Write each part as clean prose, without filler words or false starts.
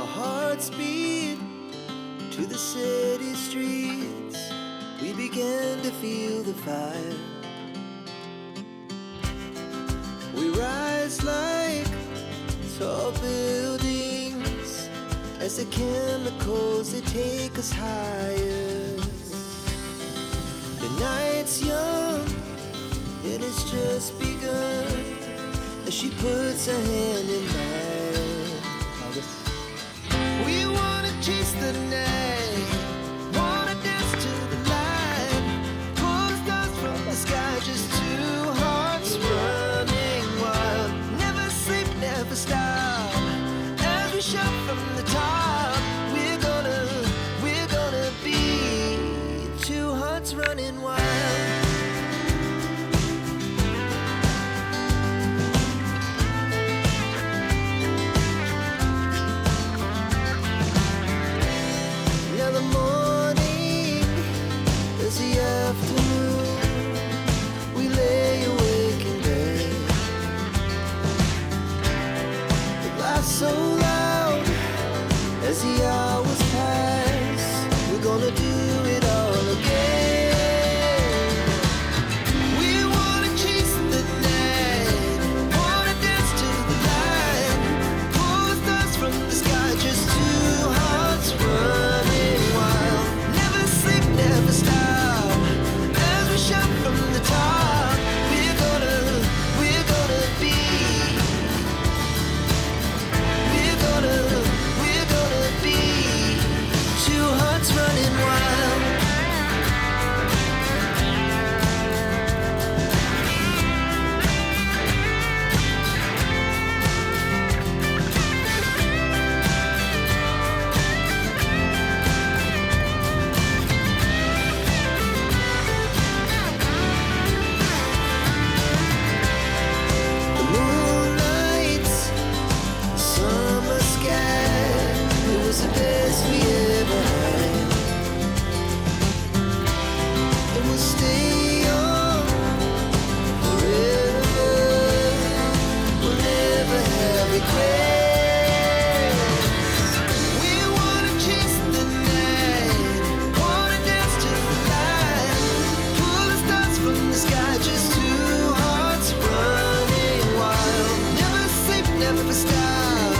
Our hearts beat to the city streets. We began to feel the fire. We rise like tall buildings as the chemicals, they take us higher. The night's young, it has just begun as she puts her hand in mine. We wanna chase the night, wanna dance to the light, pull the stars from the sky, just two hearts running wild. Never sleep, never stop, as we shout from the top. We're gonna be two hearts running wild. Now the morning is the afternoon. We lay awake in bed. The laughs so loud as the hours pass. We're gonna do it all again. We wanna chase the night, wanna dance to the light, pull the stars from the sky, just two hearts running wild. Never sleep, never stop, as we shout from the top. We're gonna be, we're gonna be two hearts running wild. The moonlight, summer sky, it was the best we ever had. And we'll stay on forever. We'll never have regrets. We wanna chase the night, wanna dance to the light, pull the stars from the sky, just two hearts running wild. Never sleep, never stop,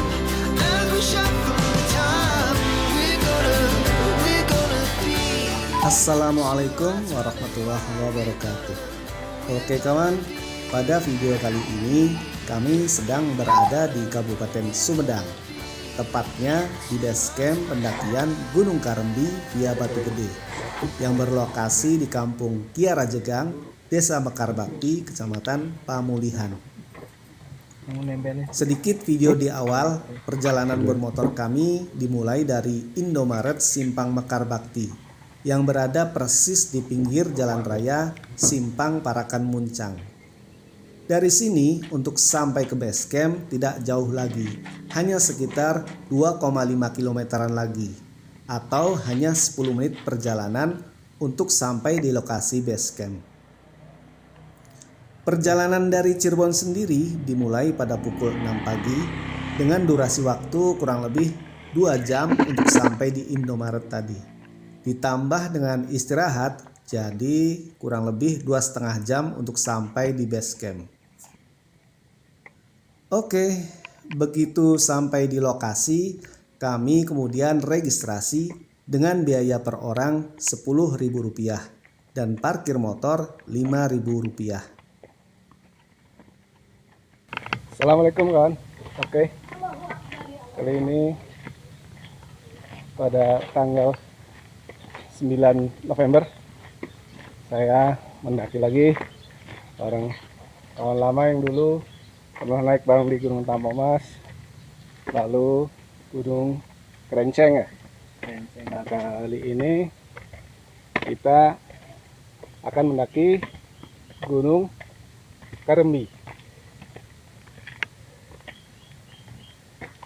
as we shout from the top. We're gonna be. Assalamualaikum warahmatullahi wabarakatuh. Oke kawan, pada video kali ini kami sedang berada di Kabupaten Sumedang, tepatnya di base camp pendakian Gunung Karembi via Batu Gede yang berlokasi di Kampung Kiara Jegang, Desa Mekar Bakti, Kecamatan Pamulihan. Sedikit video di awal, perjalanan bermotor kami dimulai dari Indomaret Simpang Mekar Bakti yang berada persis di pinggir jalan raya Simpang Parakan Muncang. Dari sini untuk sampai ke base camp tidak jauh lagi, hanya sekitar 2,5 kilometeran lagi, atau hanya 10 menit perjalanan untuk sampai di lokasi base camp. Perjalanan dari Cirebon sendiri dimulai pada pukul 6 pagi dengan durasi waktu kurang lebih 2 jam untuk sampai di Indomaret tadi. Ditambah dengan istirahat, jadi kurang lebih 2,5 jam untuk sampai di base camp. Oke, begitu sampai di lokasi, kami kemudian registrasi dengan biaya per orang Rp10.000 dan parkir motor Rp5.000. Assalamualaikum kawan. Oke, kali ini pada tanggal 9 November saya mendaki lagi bareng kawan lama yang dulu pernah naik bareng di Gunung Tampomas, lalu Gunung Kerenceng ya. Nah, kali ini kita akan mendaki Gunung Karembi,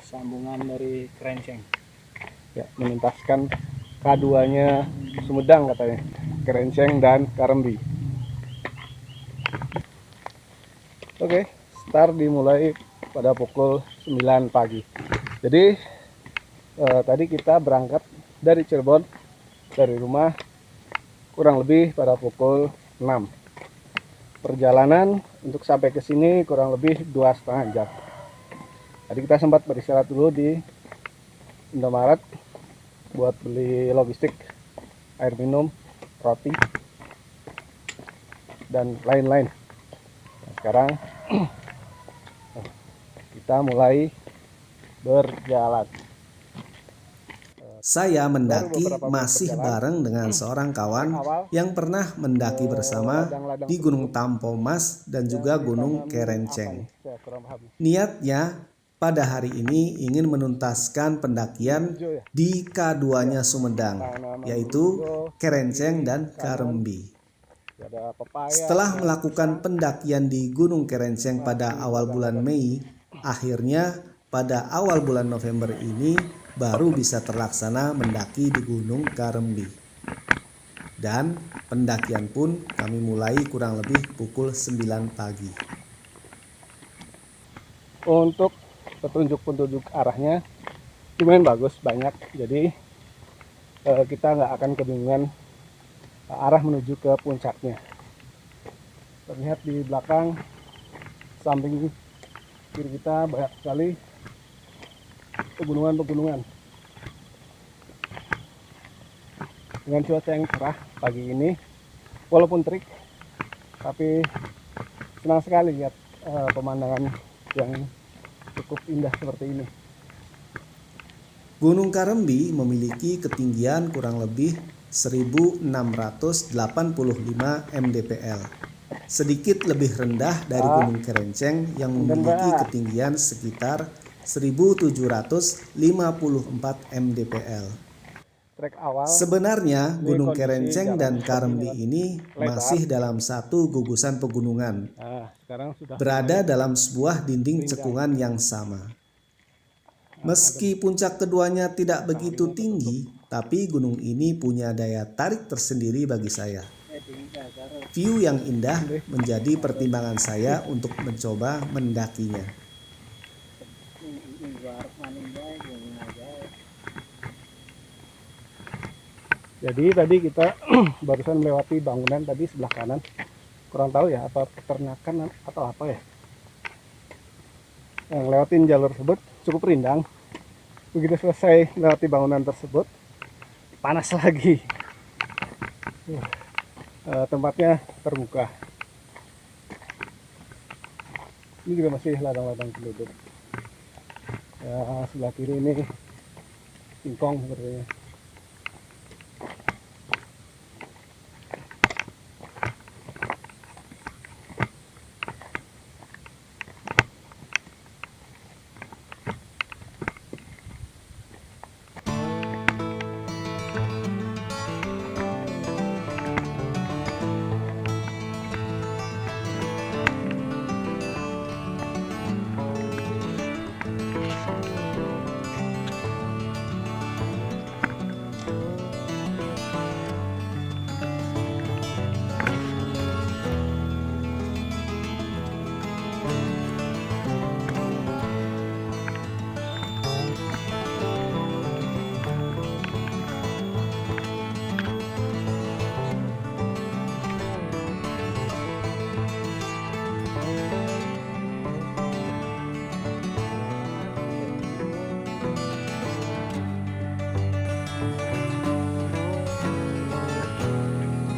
sambungan dari Kerenceng. ya, melintaskan K2-nya Sumedang katanya, Kerenceng dan Karembi. Oke, start dimulai pada pukul 9 pagi. Jadi Tadi kita berangkat dari Cirebon, dari rumah kurang lebih pada pukul 6. Perjalanan untuk sampai ke sini kurang lebih 2,5 jam. Tadi kita sempat beristirahat dulu di Indomaret buat beli logistik, air minum, roti, dan lain-lain. Nah, sekarang kita mulai berjalan. Saya mendaki beberapa menit masih berjalan. bareng dengan seorang kawan yang pernah mendaki bersama ladang-ladang di Gunung tersebut. Tampomas dan juga Gunung Kerenceng. Saya kurang paham. Niatnya pada hari ini ingin menuntaskan pendakian di K2-nya Sumedang, yaitu Kerenceng dan Karembi. Ada pepaya. Setelah melakukan pendakian di Gunung Kerenceng pada awal bulan Mei, akhirnya pada awal bulan November ini baru bisa terlaksana mendaki di Gunung Karembi. Dan pendakian pun kami mulai kurang lebih pukul 9 pagi. Untuk petunjuk-petunjuk arahnya lumayan bagus, banyak. Jadi kita nggak akan kebingungan arah menuju ke puncaknya. Terlihat di belakang, samping kiri kita banyak sekali pegunungan-pegunungan. Dengan cuaca yang cerah pagi ini, walaupun terik, tapi senang sekali lihat pemandangan yang cukup indah seperti ini. Gunung Karembi memiliki ketinggian kurang lebih 1685 mdpl. Sedikit lebih rendah dari Gunung Kerenceng yang memiliki ketinggian sekitar 1754 mdpl. Trek awal Sebenarnya Gunung kondisi Kerenceng jalan dan seperti Karembi ini ini lebar. masih dalam satu gugusan pegunungan, Nah, sekarang sudah berada dalam sebuah dinding cekungan yang sama. Meski puncak keduanya tidak begitu tinggi, tapi gunung ini punya daya tarik tersendiri bagi saya. View yang indah menjadi pertimbangan saya untuk mencoba mendakinya. Jadi tadi kita barusan melewati bangunan tadi sebelah kanan. Kurang tahu ya apa peternakan atau apa ya. Yang lewatin jalur tersebut cukup rindang. Begitu selesai melewati bangunan tersebut, panas lagi. Tempatnya terbuka. Ini juga masih ladang-ladang penduduk. Ya, sebelah kiri ini singkong sepertinya.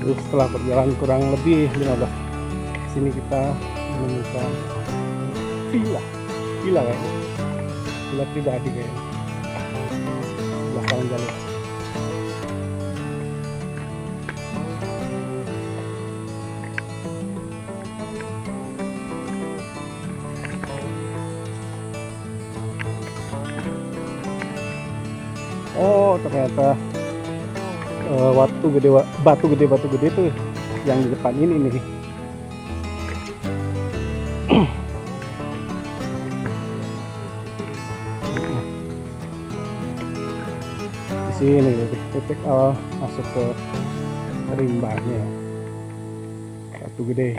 Terus setelah berjalan kurang lebih 15 sini kita menemukan villa kayaknya, villa pribadi kayaknya belakang jalur. Oh ternyata batu gede tuh yang di depan ini nih. Di sini titik awal masuk ke rimbanya, batu gede.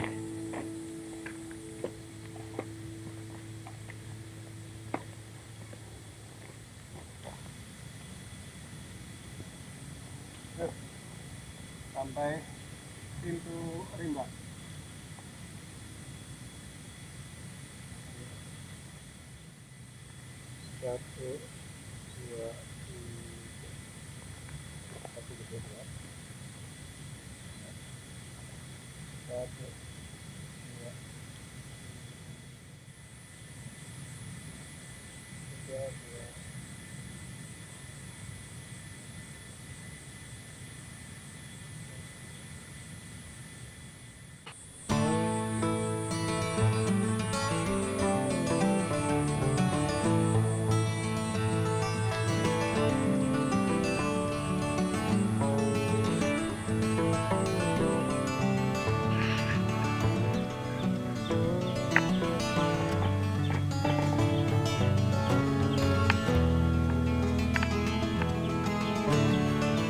sampai pintu rimba. Satu, dua, satu, dua, satu, dua, tiga, dua.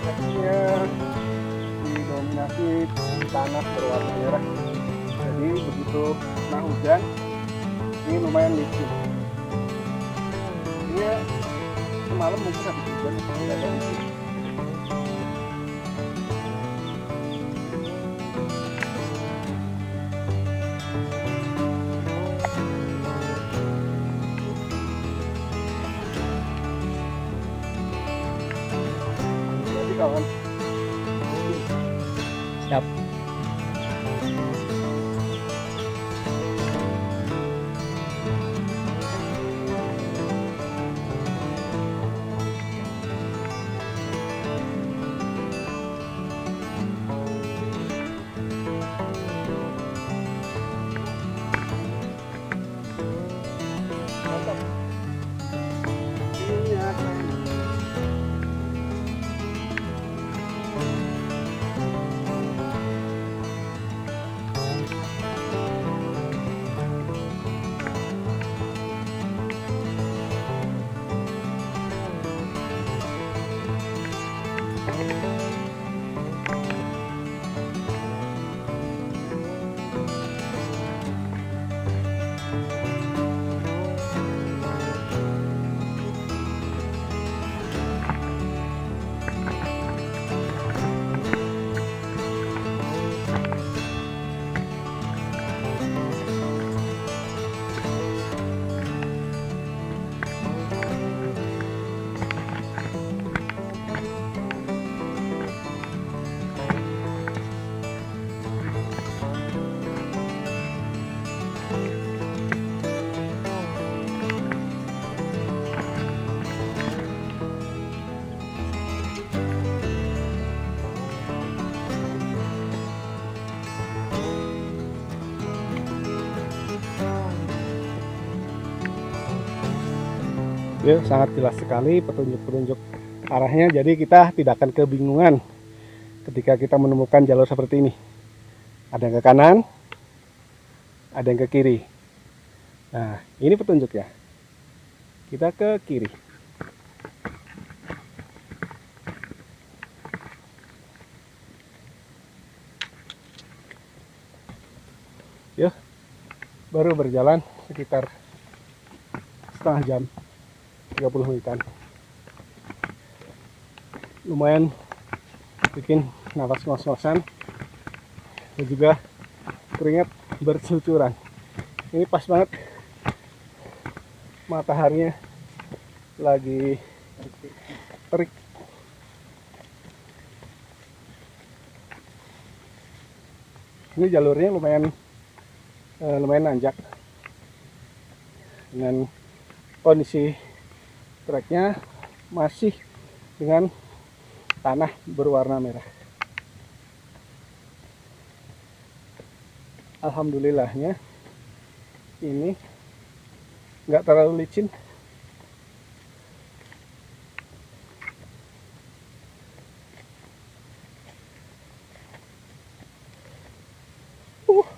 Teksnya didominasi tanah berwarna merah. Jadi begitu kena hujan, ini lumayan licin. Ini semalam mungkin habis hujan, tidak ada licin. Jadi kawan, Siap. mantap. Minyak. Ya, sangat jelas sekali petunjuk-petunjuk arahnya, jadi kita tidak akan kebingungan ketika kita menemukan jalur seperti ini. Ada yang ke kanan, ada yang ke kiri. Nah, ini petunjuknya. Kita ke kiri. Yuk, baru berjalan sekitar setengah jam, 30 menitan. Lumayan bikin nafas ngos-ngosan dan juga keringat bercucuran. Ini pas banget mataharinya lagi terik. Ini jalurnya lumayan nanjak dengan kondisi treknya masih dengan tanah berwarna merah. Alhamdulillahnya ini nggak terlalu licin.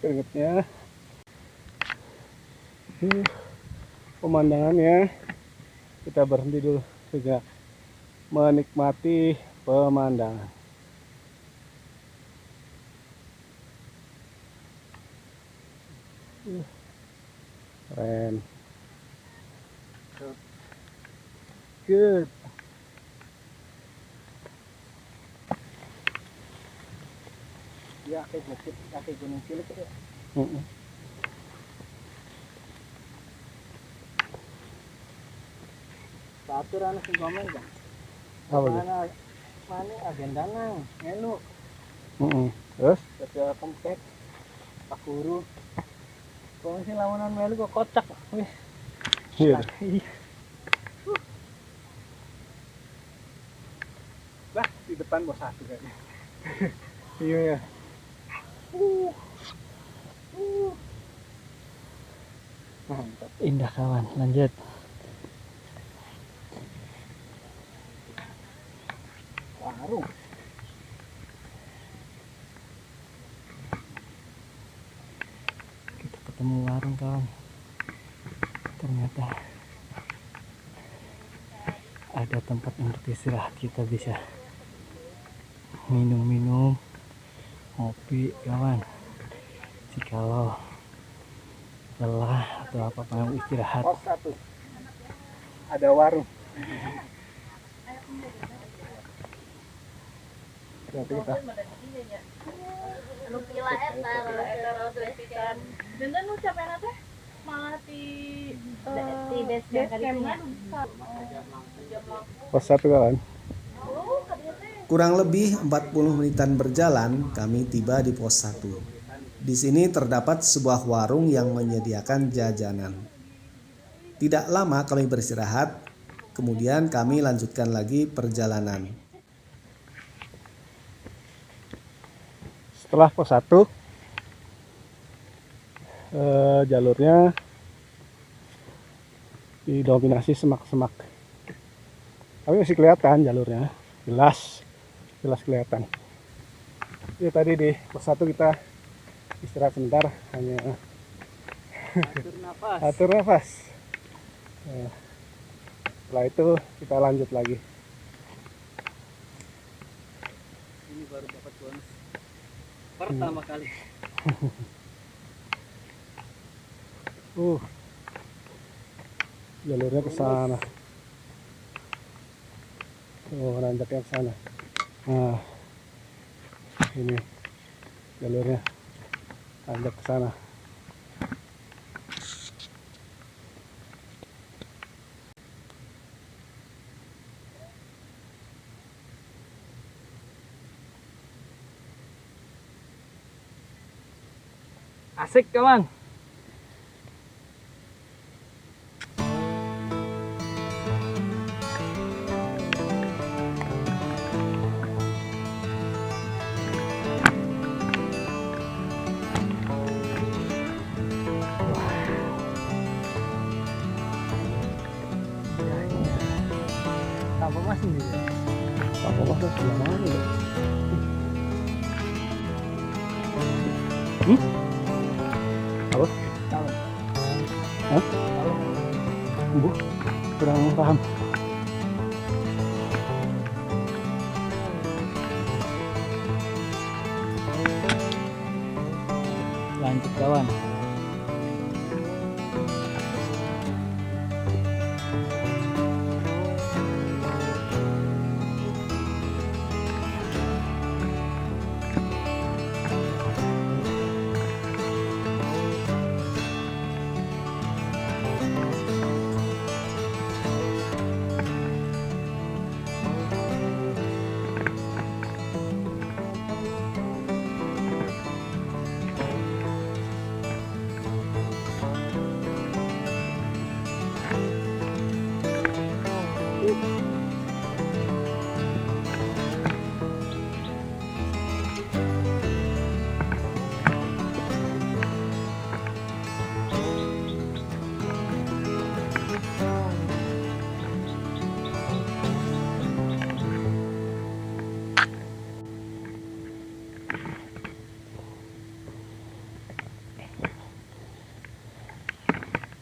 Keringetnya. Pemandangannya, kita berhenti dulu juga menikmati pemandangan. Keren. Good. kaki bukit, kaki gunung cilik itu. Batur anak sing komen Bang. Apa tuh? Mana agenda nang, ngelu. Terus? Kerja kempek, Pak Guru. Kok sih lawanan melu kok kocak. Wih. Iya. Lah, di depan bos satu kayaknya. Iya ya. Mantap. Indah kawan, lanjut. Warung. Kita ketemu warung kawan. Ternyata ada tempat untuk istirahat, kita bisa minum-minum, ngopi kawan. Jikalau lelah atau apa mau istirahat. Pos satu. Ada warung. Nanti kita anu pila eta kalau tulisan dan nu capena teh malah di base campnya pos 1 kawan. Kurang lebih 40 menitan berjalan, kami tiba di pos 1. Di sini terdapat sebuah warung yang menyediakan jajanan. Tidak lama kami beristirahat, kemudian kami lanjutkan lagi perjalanan. Setelah pos 1 jalurnya didominasi semak-semak, tapi masih kelihatan jalurnya, jelas kelihatan. Ini tadi di pos 1 kita istirahat sebentar, hanya atur nafas. Setelah itu kita lanjut lagi. Ini baru dapat bonus pertama kali. Jalurnya ke sana. Nanjaknya ke sana. Nah, ini jalurnya nanjak ke sana. Asik kawan. Apa masih nih? Apa sebelah mana ya? Apa? Tahu. Hah? Bu, kurang paham. Lanjut kawan.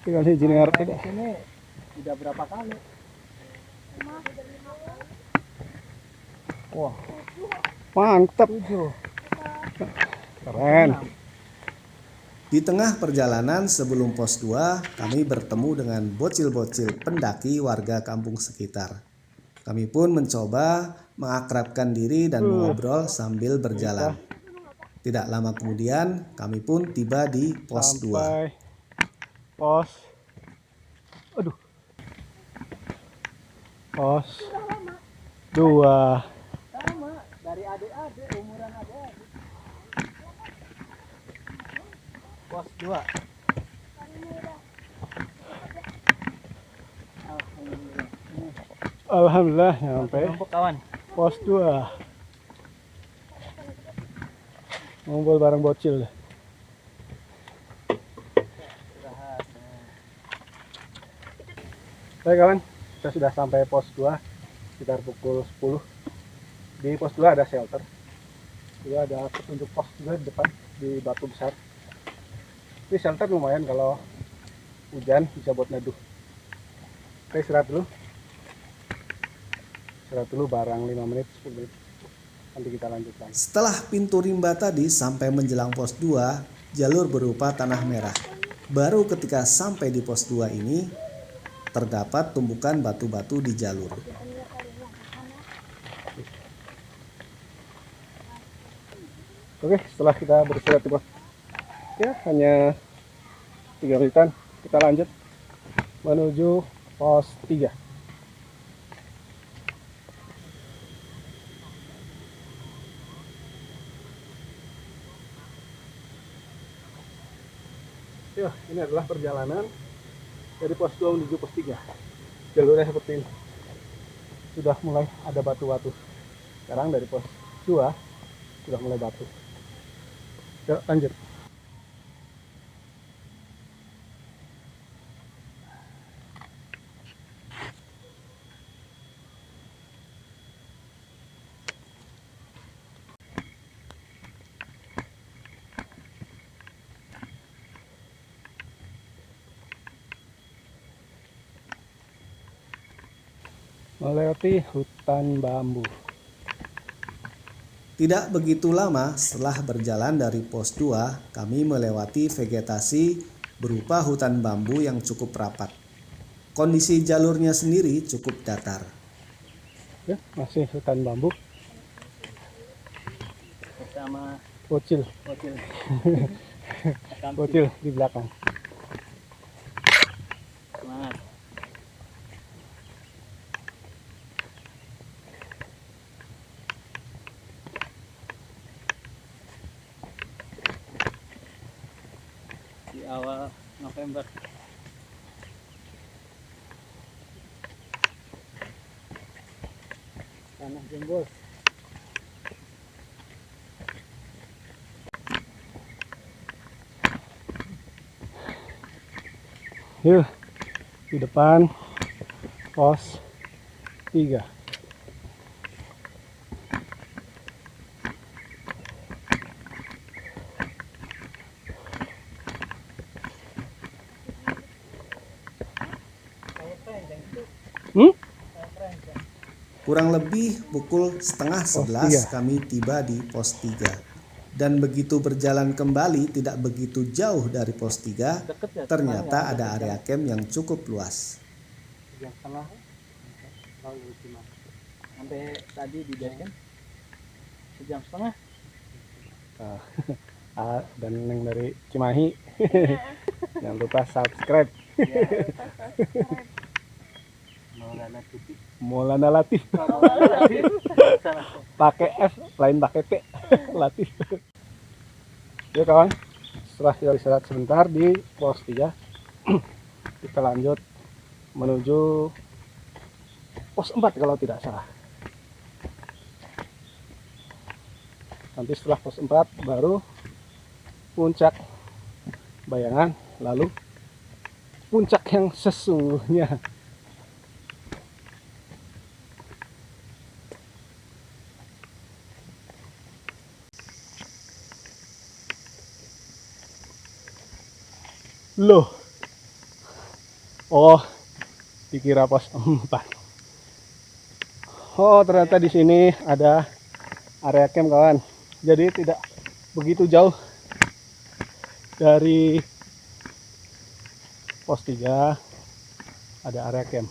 Tinggal si Jinier Di sini udah berapa kali? Wah, mantap. Keren. Di tengah perjalanan sebelum pos 2, kami bertemu dengan bocil-bocil pendaki warga kampung sekitar. Kami pun mencoba mengakrabkan diri dan mengobrol sambil berjalan. Tidak lama kemudian kami pun tiba di pos 2. Sampai pos, aduh, pos 2. Sama dari adik-adik, umuran adik-adik. Pos 2. Alhamdulillah nyampe Kelompok kawan. pos 2. Ngumpul bareng bocil. Baik kawan, kita sudah sampai pos 2 sekitar pukul 10. Di pos 2 ada shelter. Juga ada petunjuk pos juga di depan di batu besar. Ini shelter lumayan kalau hujan bisa buat neduh. Kita istirahat dulu. Istirahat dulu barang 5 menit 10 menit. Nanti kita lanjut lagi. Setelah pintu rimba tadi sampai menjelang pos 2, jalur berupa tanah merah. Baru ketika sampai di pos 2 ini, terdapat tumpukan batu-batu di jalur. Oke, setelah kita beristirahat di pos, ya hanya 3 menitan, kita lanjut menuju pos 3. Ya, ini adalah perjalanan dari pos 2 menuju pos 3. Jalurnya seperti ini. Sudah mulai ada batu-batu. Sekarang dari pos 2 sudah mulai batu. Yuk, lanjut. Melewati hutan bambu. Tidak begitu lama setelah berjalan dari pos 2, kami melewati vegetasi berupa hutan bambu yang cukup rapat. Kondisi jalurnya sendiri cukup datar. Ya, masih hutan bambu. Bersama Bocil, bocil. bocil di belakang. Semangat. Di awal November. Tanah jembul. Yuk, di depan pos 3. Kurang lebih pukul setengah 11 3. kami tiba di pos 3. Dan begitu berjalan kembali tidak begitu jauh dari pos 3, Deket ya, ternyata ada area camp yang cukup luas. Yang setengah. Sampai tadi di base camp 1,5 jam. Dan yang dari Cimahi. Jangan lupa subscribe. Maulana Latif. Pakai F, lain pakai P. Latif. Yuk kawan, setelah kita istirahat sebentar di pos 3, kita lanjut menuju pos 4 kalau tidak salah. Nanti setelah pos 4 baru puncak bayangan, lalu puncak yang sesungguhnya. Loh. Oh, dikira pos 4. Oh, ternyata di sini ada area camp kawan. Jadi tidak begitu jauh dari pos 3 ada area camp.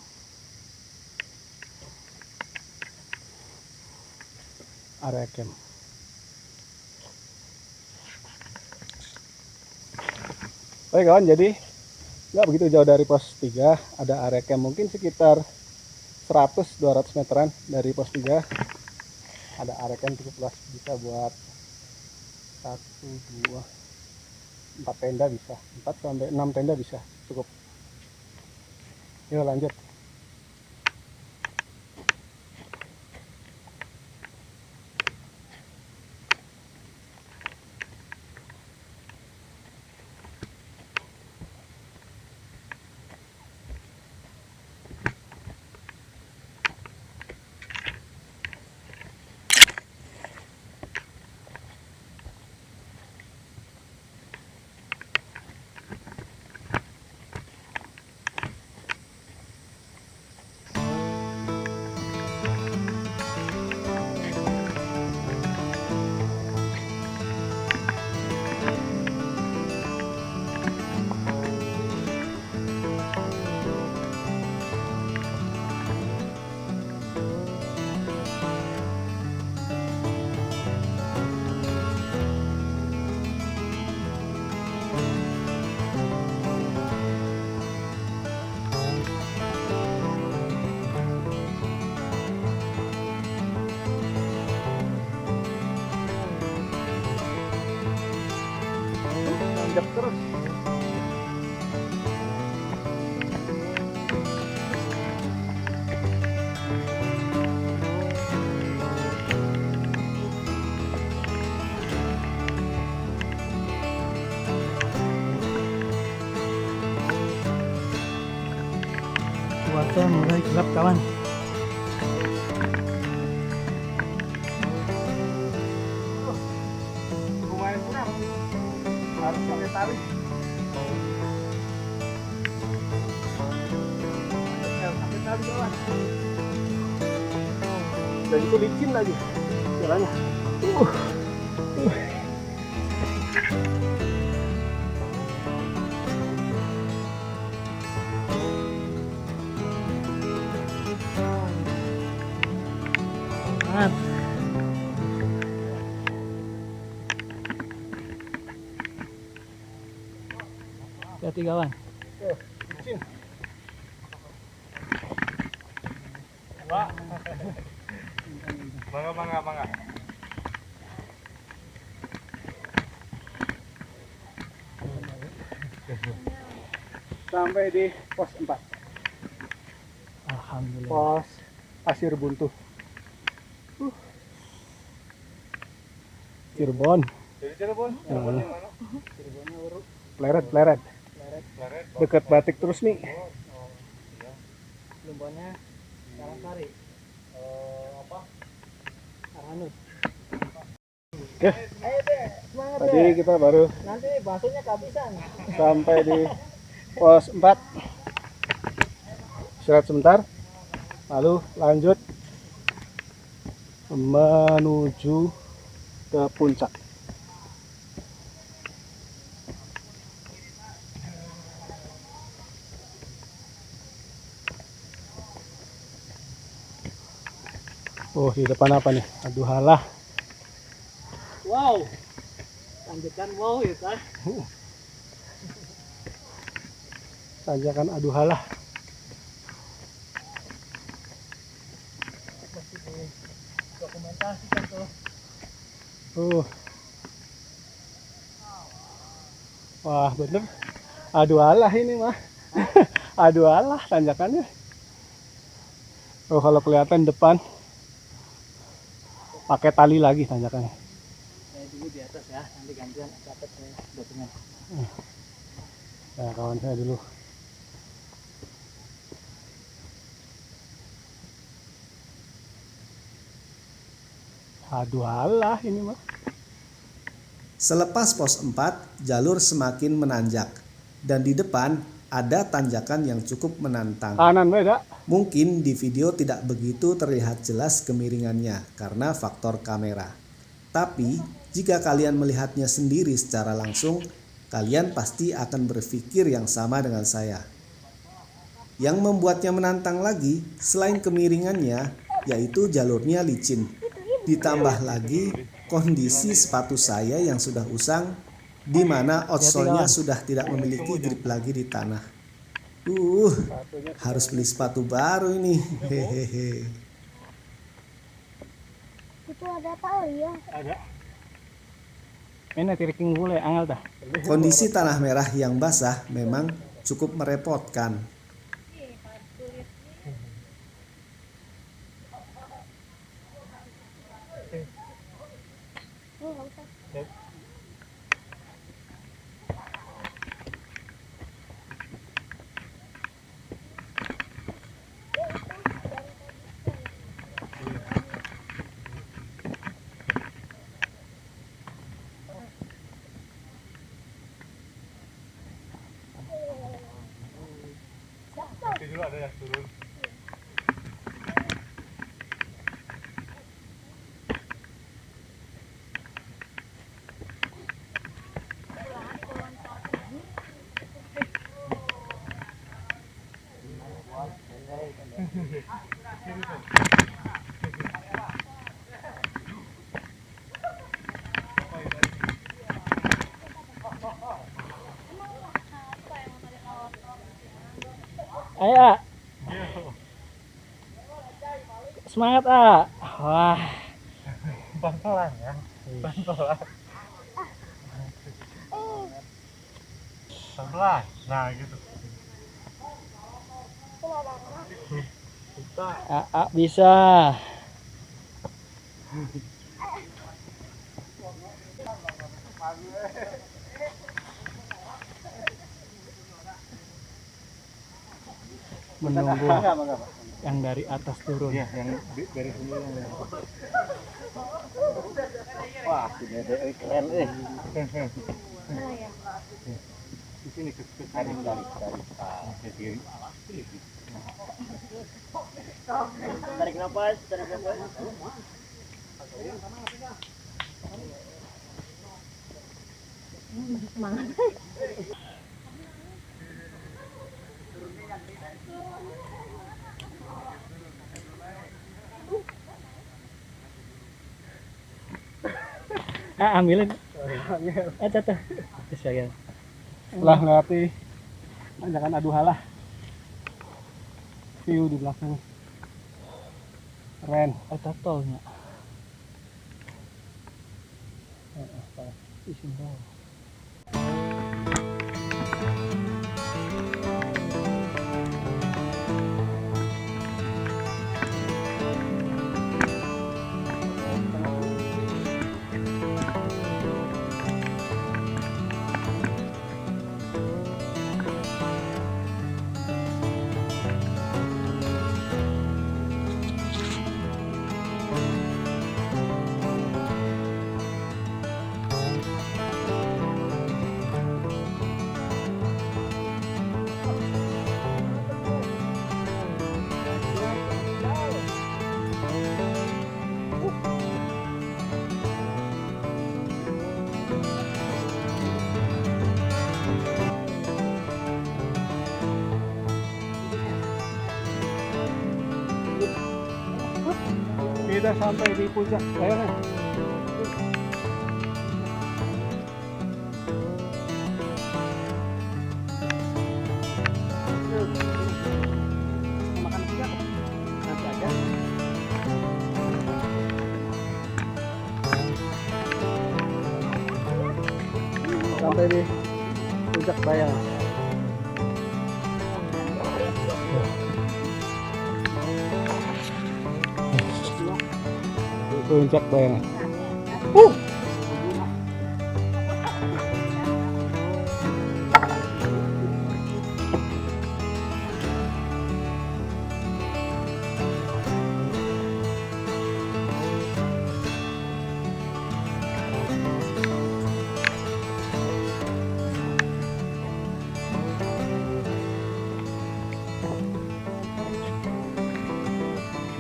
Area camp. Oke kawan, jadi nggak begitu jauh dari pos 3, ada area camp mungkin sekitar 100-200 meteran dari pos 3. Ada area camp cukup luas, bisa buat 1, 2, 4 tenda bisa, 4 sampai 6 tenda bisa, cukup. Yuk lanjut. Lanjut terus. Cuaca mulai gelap kawan. Lumayan kurang, harus pakai tali. Pakai tali kawan. Dan itu licin lagi jalannya. Semangat. Hati-hati kawan. Licin. Bangga. Sampai di pos 4, Alhamdulillah. pos Pasir Buntu, Cirebon. Pleret. Dekat Batik terus nih. Lumbonnya Karangkari. Karanut. Oke, Ayo deh, semangat tadi deh. kita baru Nanti baksonya kehabisan. sampai di pos 4. Istirahat sebentar, lalu lanjut menuju ke puncak. Oh, di depan apa nih? Aduh halah. Wow. Lanjutkan wow ya kan. Tanjakan aduh halah. Dokumentasikan tuh. Wah, bener. Aduh halah ini mah. Aduh halah tanjakannya. Oh, kalau kelihatan depan pakai tali lagi tanjakannya. Saya dulu di atas ya, nanti gantian catat saya dokumen. Ya, kawan saya dulu. Aduh halah ini mah. Selepas pos 4, jalur semakin menanjak dan di depan ada tanjakan yang cukup menantang. Kanan beda. Mungkin di video tidak begitu terlihat jelas kemiringannya karena faktor kamera. Tapi jika kalian melihatnya sendiri secara langsung, kalian pasti akan berpikir yang sama dengan saya. Yang membuatnya menantang lagi selain kemiringannya, yaitu jalurnya licin. Ditambah lagi kondisi sepatu saya yang sudah usang di mana outsolnya sudah tidak memiliki grip lagi di tanah. Harus beli sepatu baru ini. Hehehe. Itu ada tahu ya. Ada. Ini tiriking bule angel dah. Kondisi tanah merah yang basah memang cukup merepotkan. Ayo, A. Semangat, A. Wah. Pelan-pelan ya. Pelan-pelan. Pelan. Nah, gitu. A bisa. Menunggu yang dari atas turun. Iya, yang dari sini. Wah, keren di sini ke kiri dari kiri. Tarik nafas. Semangat. Ambilin. Tuh. Saya. Setelah melewati tanjakan Aduhalah, view di belakang keren. Tolnya. Isin bawah. Kita sampai di puncak lereng. Makan siang nanti aja. Sampai di puncak Bayang. Puncak Bayang.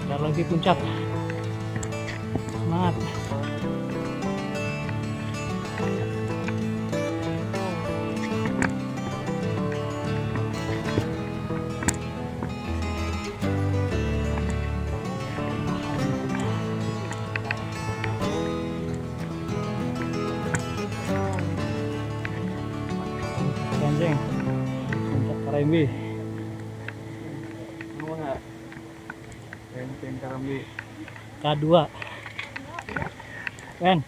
Bentar lagi puncak. Semangat. Karambi. Mau nggak? Benteng Karambi. K2. Ren.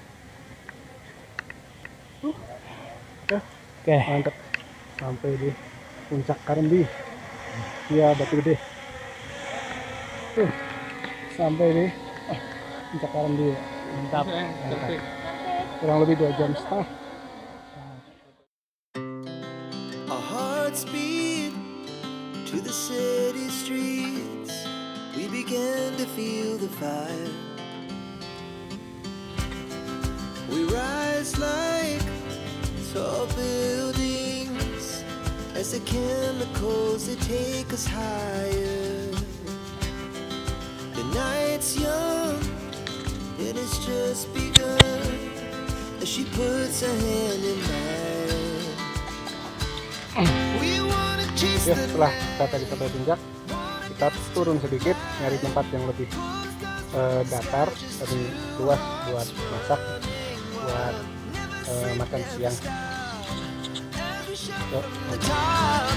Oke. Mantap. Sampai di puncak Karambi. Iya, batu gede. Sampai di puncak Karambi. Mantap. Kurang lebih 2 jam setengah. Our hearts beat to the city streets. We began to feel the fire. We rise like tall buildings as the chemicals that take us higher. The night's young, it has just begun as she puts her hand in mine. We wanna chase Ya, the setelah kita tadi sampai puncak, kita turun sedikit nyari tempat yang lebih datar dan luas buat masak, buat makan siang. Yuk, top.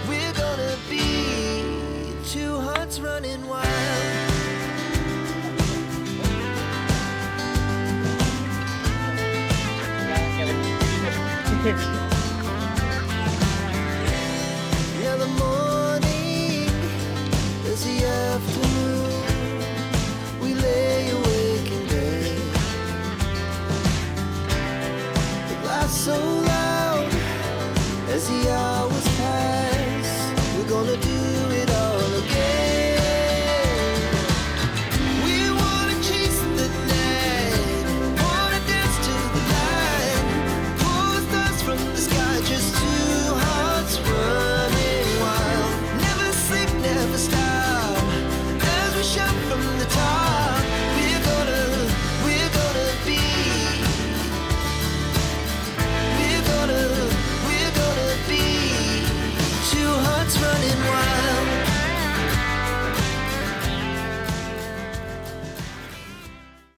We're gonna be two hearts running wild.